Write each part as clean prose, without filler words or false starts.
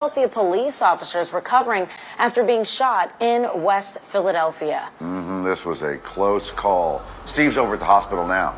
Philadelphia police officers recovering after being shot in West Philadelphia. This was a close call. Steve's over at the hospital now.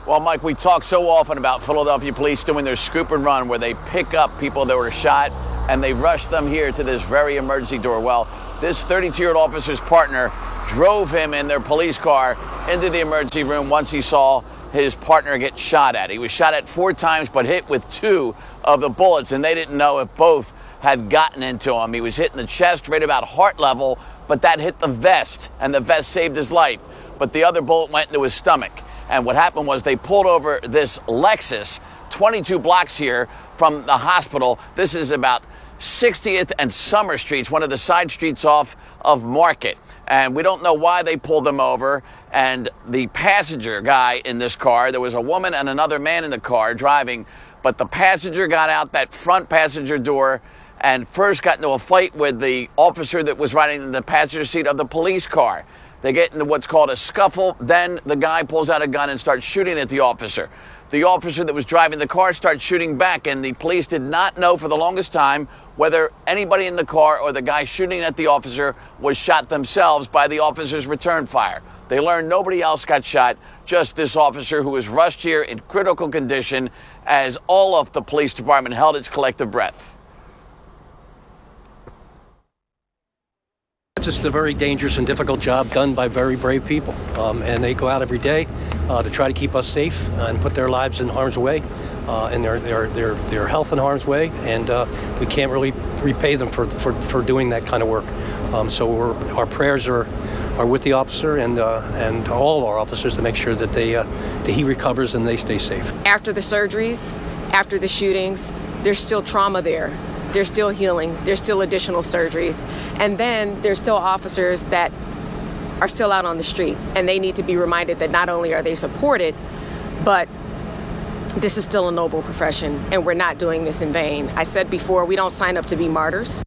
Well, Mike, we talk so often about Philadelphia police doing their scoop and run where they pick up people that were shot and they rush them here to this very emergency door. Well, this 32-year-old officer's partner drove him in their police car into the emergency room once he saw his partner get shot at. He was shot at 4 times, but hit with 2 of the bullets, and they didn't know if both had gotten into him. He was hit in the chest right about heart level, but that hit the vest, and the vest saved his life. But the other bullet went into his stomach. And what happened was they pulled over this Lexus 22 blocks here from the hospital. This is about 60th and Summer Streets, one of the side streets off of Market. And we don't know why they pulled them over. And the passenger guy in this car, there was a woman and another man in the car driving, but the passenger got out that front passenger door and first got into a fight with the officer that was riding in the passenger seat of the police car. They get into what's called a scuffle. Then the guy pulls out a gun and starts shooting at the officer. The officer that was driving the car starts shooting back, and the police did not know for the longest time whether anybody in the car or the guy shooting at the officer was shot themselves by the officer's return fire. They learned nobody else got shot, just this officer who was rushed here in critical condition as all of the police department held its collective breath. It's just a very dangerous and difficult job done by very brave people, and they go out every day to try to keep us safe and put their lives in harm's way, and their health in harm's way, and we can't really repay them for doing that kind of work. So our prayers are with the officer and all of our officers to make sure that that he recovers and they stay safe. After the surgeries, after the shootings, there's still trauma there. There's still healing. There's still additional surgeries. And then there's still officers that are still out on the street. And they need to be reminded that not only are they supported, but this is still a noble profession. And we're not doing this in vain. I said before, we don't sign up to be martyrs.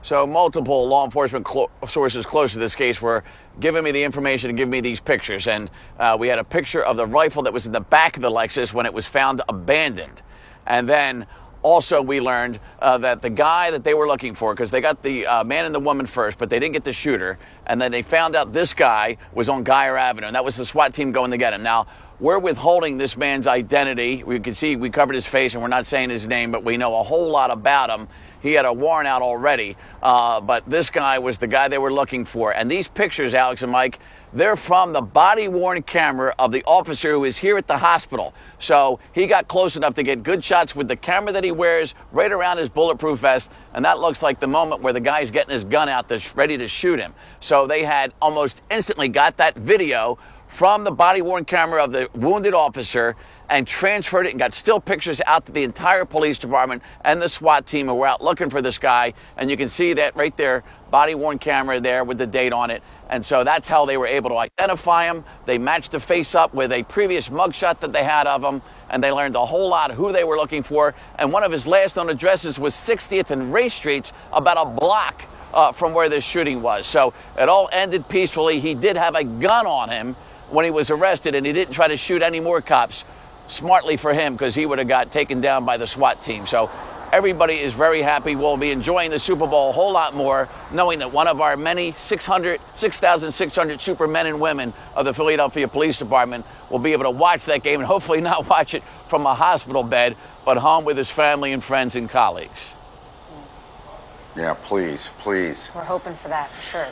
So multiple law enforcement sources close to this case were giving me the information and giving me these pictures. And we had a picture of the rifle that was in the back of the Lexus when it was found abandoned. And then also, we learned that the guy that they were looking for, because they got the man and the woman first, but they didn't get the shooter, and then they found out this guy was on Geyer Avenue, and that was the SWAT team going to get him. Now, we're withholding this man's identity. We can see we covered his face, and we're not saying his name, but we know a whole lot about him. He had a warrant out already, but this guy was the guy they were looking for. And these pictures, Alex and Mike, they're from the body-worn camera of the officer who is here at the hospital. So he got close enough to get good shots with the camera that he wears right around his bulletproof vest, and that looks like the moment where the guy's getting his gun out that's ready to shoot him. So they had almost instantly got that video from the body-worn camera of the wounded officer and transferred it and got still pictures out to the entire police department and the SWAT team who were out looking for this guy. And you can see that right there, body-worn camera there with the date on it. And so that's how they were able to identify him. They matched the face up with a previous mugshot that they had of him, and they learned a whole lot of who they were looking for. And one of his last known addresses was 60th and Race Streets, about a block from where this shooting was. So it all ended peacefully. He did have a gun on him when he was arrested, and he didn't try to shoot any more cops. Smartly for him, because he would have got taken down by the SWAT team. So everybody is very happy. We'll be enjoying the Super Bowl a whole lot more, knowing that one of our many 6,600 super men and women of the Philadelphia Police Department will be able to watch that game and hopefully not watch it from a hospital bed, but home with his family and friends and colleagues. Yeah, please, please. We're hoping for that, for sure.